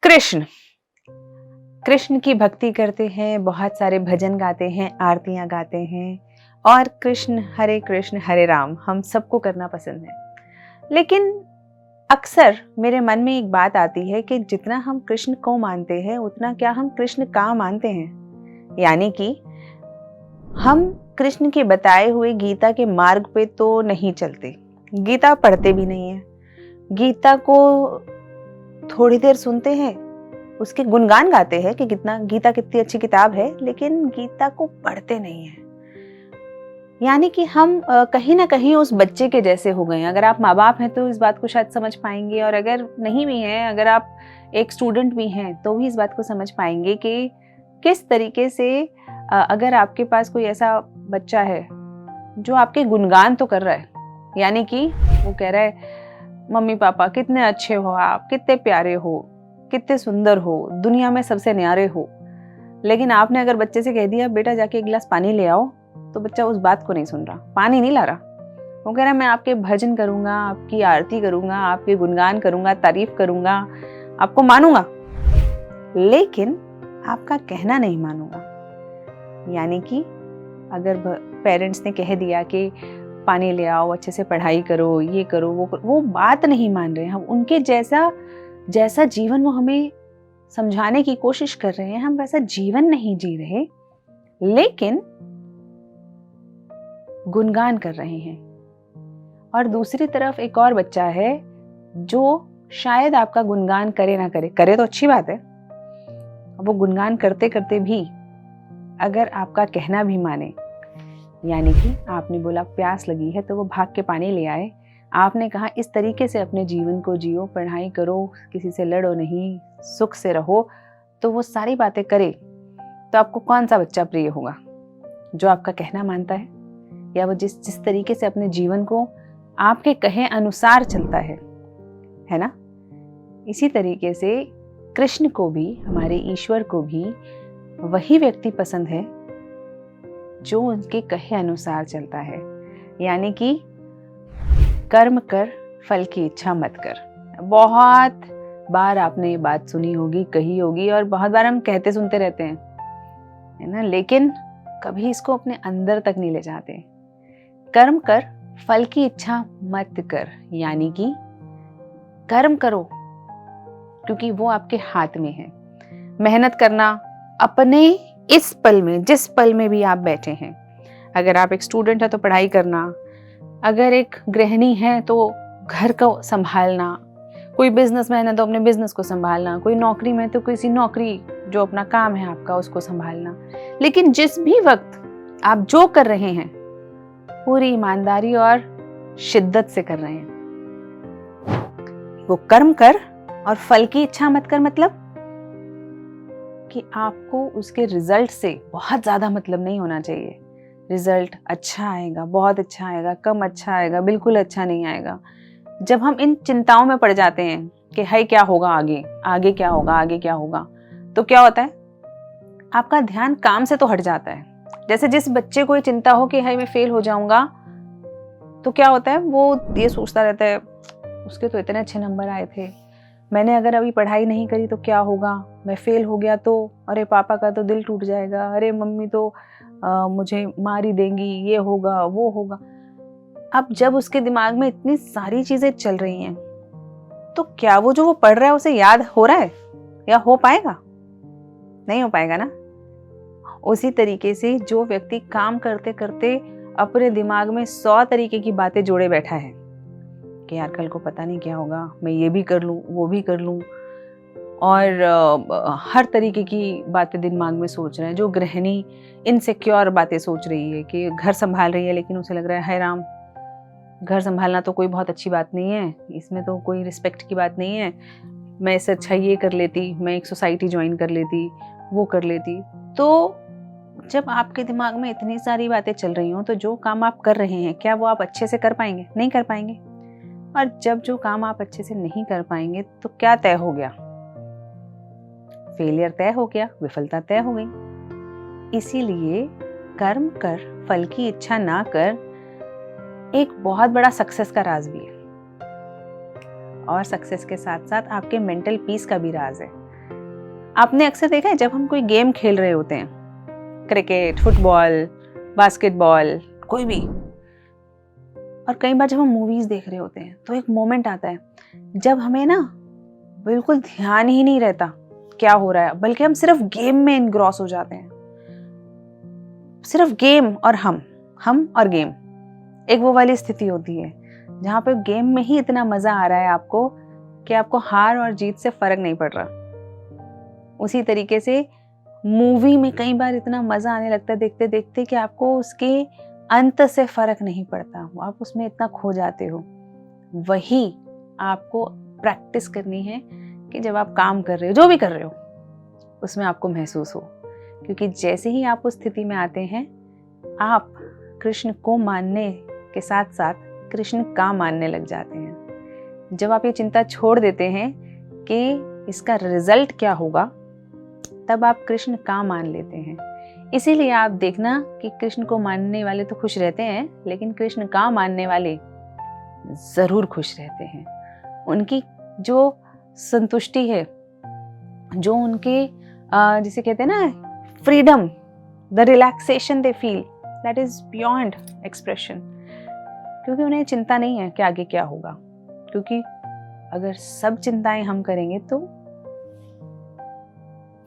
कृष्ण कृष्ण की भक्ति करते हैं, बहुत सारे भजन गाते हैं, आरतियां गाते हैं और कृष्ण हरे राम हम सबको करना पसंद है। लेकिन अक्सर मेरे मन में एक बात आती है कि जितना हम कृष्ण को मानते हैं उतना क्या हम कृष्ण का मानते हैं। यानी कि हम कृष्ण के बताए हुए गीता के मार्ग पे तो नहीं चलते, गीता पढ़ते भी नहीं है, गीता को थोड़ी देर सुनते हैं, उसके गुणगान गाते हैं कि गीता कितनी अच्छी किताब है, लेकिन गीता को पढ़ते नहीं है। यानी कि हम कहीं ना कहीं उस बच्चे के जैसे हो गए हैं। अगर आप माँ बाप हैं तो इस बात को शायद समझ पाएंगे, और अगर नहीं भी हैं, अगर आप एक स्टूडेंट भी हैं तो भी इस बात को समझ पाएंगे कि किस तरीके से अगर आपके पास कोई ऐसा बच्चा है जो आपके गुणगान तो कर रहा है, यानी कि वो कह रहा है मम्मी पापा कितने अच्छे हो, आप कितने प्यारे हो, कितने सुंदर हो, दुनिया में सबसे न्यारे हो, लेकिन आपने अगर बच्चे से कह दिया बेटा जाके एक गिलास पानी ले आओ, तो बच्चा उस बात को नहीं सुन रहा, पानी नहीं ला रहा। वो कह रहा मैं आपके भजन करूंगा, आपकी आरती करूंगा, आपके गुणगान करूंगा, तारीफ करूंगा, आपको मानूंगा, लेकिन आपका कहना नहीं मानूंगा। यानी कि अगर पेरेंट्स ने कह दिया कि पानी ले आओ, अच्छे से पढ़ाई करो, ये करो, वो बात नहीं मान रहे हैं। हम उनके जैसा जीवन वो हमें समझाने की कोशिश कर रहे हैं, हम वैसा जीवन नहीं जी रहे, लेकिन गुणगान कर रहे हैं। और दूसरी तरफ एक और बच्चा है जो शायद आपका गुणगान करे ना करे तो अच्छी बात है, वो गुणगान करते करते भी अगर आपका कहना भी माने, यानी कि आपने बोला प्यास लगी है तो वो भाग के पानी ले आए, आपने कहा इस तरीके से अपने जीवन को जियो, पढ़ाई करो, किसी से लड़ो नहीं, सुख से रहो, तो वो सारी बातें करे, तो आपको कौन सा बच्चा प्रिय होगा? जो आपका कहना मानता है, या वो जिस तरीके से अपने जीवन को आपके कहे अनुसार चलता है ना? इसी तरीके से कृष्ण को भी, हमारे ईश्वर को भी वही व्यक्ति पसंद है जो उनके कहे अनुसार चलता है। यानी कि कर्म कर, फल की इच्छा मत कर। बहुत बार आपने ये बात सुनी होगी, कही होगी, और बहुत बार हम कहते सुनते रहते हैं, है ना, लेकिन कभी इसको अपने अंदर तक नहीं ले जाते। कर्म कर, फल की इच्छा मत कर, यानी कि कर्म करो क्योंकि वो आपके हाथ में है। मेहनत करना अपने इस पल में, जिस पल में भी आप बैठे हैं। अगर आप एक स्टूडेंट है तो पढ़ाई करना, अगर एक गृहिणी है तो घर को संभालना, कोई बिजनेसमैन है तो अपने बिजनेस को संभालना, कोई नौकरी में तो किसी नौकरी जो अपना काम है आपका उसको संभालना। लेकिन जिस भी वक्त आप जो कर रहे हैं पूरी ईमानदारी और शिद्दत से कर रहे हैं। वो कर्म कर और फल की इच्छा मत कर, मतलब कि आपको उसके रिजल्ट से बहुत ज्यादा मतलब नहीं होना चाहिए। रिजल्ट अच्छा आएगा, बहुत अच्छा आएगा, कम अच्छा आएगा, बिल्कुल अच्छा नहीं आएगा। जब हम इन चिंताओं में पड़ जाते हैं कि हाय क्या होगा आगे, आगे क्या होगा, आगे क्या होगा, तो क्या होता है, आपका ध्यान काम से तो हट जाता है। जैसे जिस बच्चे को ये चिंता हो कि हाय मैं फेल हो जाऊंगा, तो क्या होता है, वो ये सोचता रहता है उसके तो इतने अच्छे नंबर आए थे, मैंने अगर अभी पढ़ाई नहीं करी तो क्या होगा, मैं फेल हो गया तो अरे पापा का तो दिल टूट जाएगा, अरे मम्मी तो मुझे मार ही देंगी, ये होगा वो होगा। अब जब उसके दिमाग में इतनी सारी चीजें चल रही हैं, तो क्या वो जो वो पढ़ रहा है उसे याद हो रहा है या हो पाएगा? नहीं हो पाएगा ना। उसी तरीके से जो व्यक्ति काम करते करते अपने दिमाग में 100 तरीके की बातें जोड़े बैठा है कि यार कल को पता नहीं क्या होगा, मैं ये भी कर लूँ, वो भी कर लूँ, और हर तरीके की बातें दिमाग में सोच रहे हैं। जो गृहिणी इनसिक्योर बातें सोच रही है कि घर संभाल रही है, लेकिन उसे लग रहा है राम, घर संभालना तो कोई बहुत अच्छी बात नहीं है, इसमें तो कोई रिस्पेक्ट की बात नहीं है, मैं इससे अच्छा ये कर लेती, मैं एक सोसाइटी ज्वाइन कर लेती, वो कर लेती। तो जब आपके दिमाग में इतनी सारी बातें चल रही हों, तो जो काम आप कर रहे हैं क्या वो आप अच्छे से कर पाएंगे? नहीं कर पाएंगे। और जब जो काम आप अच्छे से नहीं कर पाएंगे तो क्या तय हो गया? फेलियर तय हो गया, विफलता तय हो गई। इसीलिए कर्म कर, फल की इच्छा ना कर एक बहुत बड़ा सक्सेस का राज भी है, और सक्सेस के साथ साथ आपके मेंटल पीस का भी राज है। आपने अक्सर देखा है जब हम कोई गेम खेल रहे होते हैं, क्रिकेट, फुटबॉल, बास्केटबॉल, कोई भी, और कई बार जब हम मूवीज देख रहे होते हैं तो एक मोमेंट आता है जब हमें ना बिल्कुल ध्यान ही नहीं रहता क्या हो रहा है, बल्कि हम सिर्फ गेम में इनग्रॉस हो जाते हैं। सिर्फ गेम और हम और गेम, एक वो वाली स्थिति होती है जहाँ पे गेम में ही इतना मजा आ रहा है आपको कि आपको हार और जीत से फर्क नहीं पड़ रहा। उसी तरीके से मूवी में कई बार इतना मजा आने लगता है देखते देखते कि आपको उसके अंत से फर्क नहीं पड़ता, आप उसमें इतना खो जाते हो। वही आपको प्रैक्टिस करनी है कि जब आप काम कर रहे हो, जो भी कर रहे हो, उसमें आपको महसूस हो, क्योंकि जैसे ही आप उस स्थिति में आते हैं आप कृष्ण को मानने के साथ साथ कृष्ण का मानने लग जाते हैं। जब आप ये चिंता छोड़ देते हैं कि इसका रिजल्ट क्या होगा, तब आप कृष्ण का मान लेते हैं। इसीलिए आप देखना कि कृष्ण को मानने वाले तो खुश रहते हैं, लेकिन कृष्ण का मानने वाले जरूर खुश रहते हैं। उनकी जो संतुष्टि है, जो उनके जिसे कहते हैं ना freedom, the relaxation they feel, that is beyond expression. क्योंकि उन्हें चिंता नहीं है कि आगे क्या होगा, क्योंकि अगर सब चिंताएं हम करेंगे तो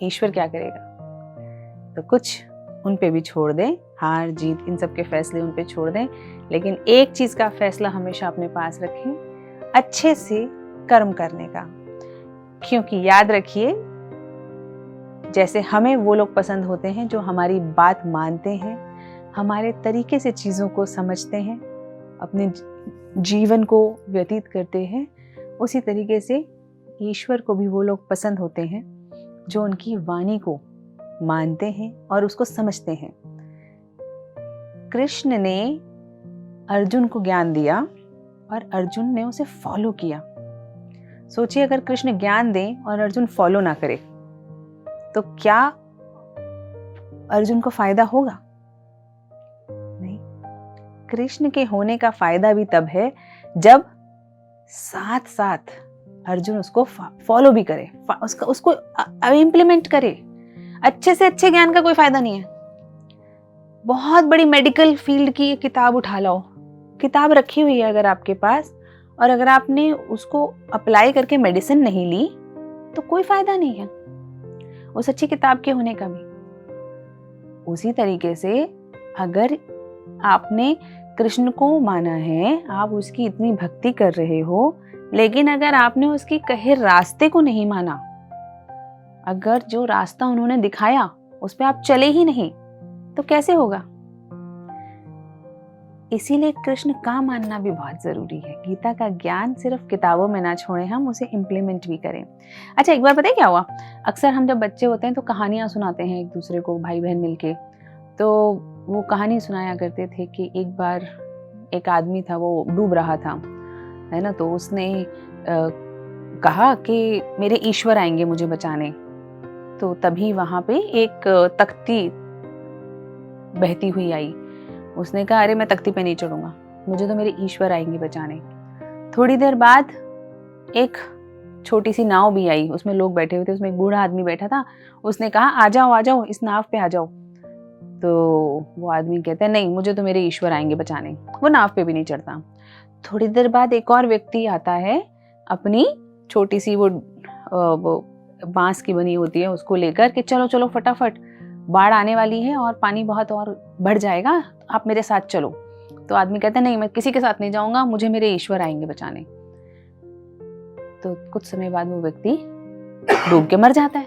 ईश्वर क्या करेगा। तो कुछ उन पे भी छोड़ दें, हार जीत इन सब के फैसले उन पे छोड़ दें, लेकिन एक चीज का फैसला हमेशा अपने पास रखें, अच्छे से कर्म करने का। क्योंकि याद रखिए, जैसे हमें वो लोग पसंद होते हैं जो हमारी बात मानते हैं, हमारे तरीके से चीज़ों को समझते हैं, अपने जीवन को व्यतीत करते हैं, उसी तरीके से ईश्वर को भी वो लोग पसंद होते हैं जो उनकी वाणी को मानते हैं और उसको समझते हैं। कृष्ण ने अर्जुन को ज्ञान दिया और अर्जुन ने उसे फॉलो किया। सोचिए अगर कृष्ण ज्ञान दें और अर्जुन फॉलो ना करे तो क्या अर्जुन को फायदा होगा? नहीं। कृष्ण के होने का फायदा भी तब है जब साथ साथ अर्जुन उसको फॉलो भी करे, उसको इम्प्लीमेंट करे। अच्छे से अच्छे ज्ञान का कोई फायदा नहीं है। बहुत बड़ी मेडिकल फील्ड की किताब उठा लाओ, किताब रखी हुई है अगर आपके पास, और अगर आपने उसको अप्लाई करके मेडिसिन नहीं ली तो कोई फायदा नहीं है उस अच्छी किताब के होने का भी। उसी तरीके से अगर आपने कृष्ण को माना है, आप उसकी इतनी भक्ति कर रहे हो, लेकिन अगर आपने उसके कहे रास्ते को नहीं माना, अगर जो रास्ता उन्होंने दिखाया उस पे आप चले ही नहीं, तो कैसे होगा? इसीलिए कृष्ण का मानना भी बहुत जरूरी है। गीता का ज्ञान सिर्फ किताबों में ना छोड़ें, हम उसे इम्प्लीमेंट भी करें। अच्छा, एक बार पता है क्या हुआ? अक्सर हम जब बच्चे होते हैं तो कहानियां सुनाते हैं एक दूसरे को, भाई बहन मिलके। तो वो कहानी सुनाया करते थे कि एक बार एक आदमी था, वो डूब रहा था, है ना, तो उसने कहा कि मेरे ईश्वर आएंगे मुझे बचाने। तो तभी वहां पे एक तख्ती बहती हुई आई। उसने कहा अरे मैं तख्ती पे नहीं चढ़ूंगा, मुझे तो मेरे ईश्वर आएंगे बचाने। थोड़ी देर बाद एक छोटी सी नाव भी आई, उसमें लोग बैठे हुए थे, उसमें एक बूढ़ा आदमी बैठा था। उसने कहा आ जाओ इस नाव पे आ जाओ। तो वो आदमी कहता है नहीं, मुझे तो मेरे ईश्वर आएंगे बचाने। वो नाव पे भी नहीं चढ़ता। थोड़ी देर बाद एक और व्यक्ति आता है, अपनी छोटी सी वो बांस की बनी होती है उसको लेकर कि चलो चलो फटाफट, बाढ़ आने वाली है और पानी बहुत और बढ़ जाएगा, आप मेरे साथ चलो। तो आदमी कहता है नहीं, मैं किसी के साथ नहीं जाऊंगा, मुझे मेरे ईश्वर आएंगे बचाने। तो कुछ समय बाद वो व्यक्ति डूब के मर जाता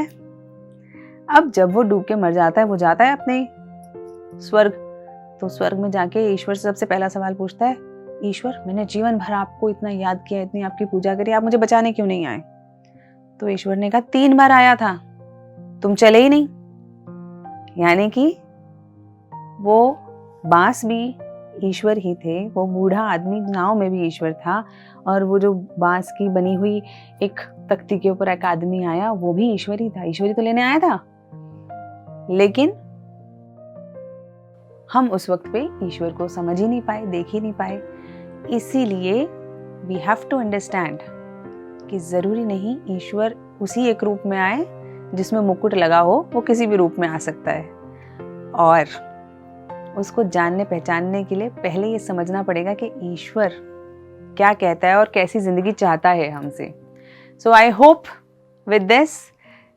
है। अब जब वो डूब के मर जाता है, वो जाता है अपने स्वर्ग। तो स्वर्ग में जाके ईश्वर से सबसे पहला सवाल पूछता है, ईश्वर मैंने जीवन भर आपको इतना याद किया, इतनी आपकी पूजा करी, आप मुझे बचाने क्यों नहीं आए? तो ईश्वर ने कहा 3 बार आया था, तुम चले ही नहीं। यानी कि वो बांस भी ईश्वर ही थे, वो बूढ़ा आदमी नाव में भी ईश्वर था, और वो जो बांस की बनी हुई एक तख्ती के ऊपर एक आदमी आया, वो भी ईश्वर ही था, ईश्वर ही तो लेने आया था। लेकिन हम उस वक्त पे ईश्वर को समझ ही नहीं पाए, देख ही नहीं पाए। इसीलिए वी हैव टू अंडरस्टैंड कि ज़रूरी नहीं ईश्वर उसी एक रूप में आए जिसमें मुकुट लगा हो, वो किसी भी रूप में आ सकता है। और उसको जानने पहचानने के लिए पहले ये समझना पड़ेगा कि ईश्वर क्या कहता है और कैसी ज़िंदगी चाहता है हमसे। So I hope with this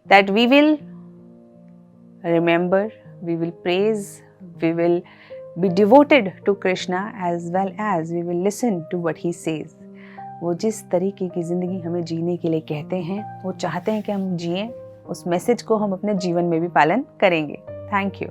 that we will remember, we will praise, we will be devoted to Krishna as well as we will listen to what he says. वो जिस तरीके की ज़िंदगी हमें जीने के लिए कहते हैं, वो चाहते हैं कि हम जिएं, उस मैसेज को हम अपने जीवन में भी पालन करेंगे। Thank you.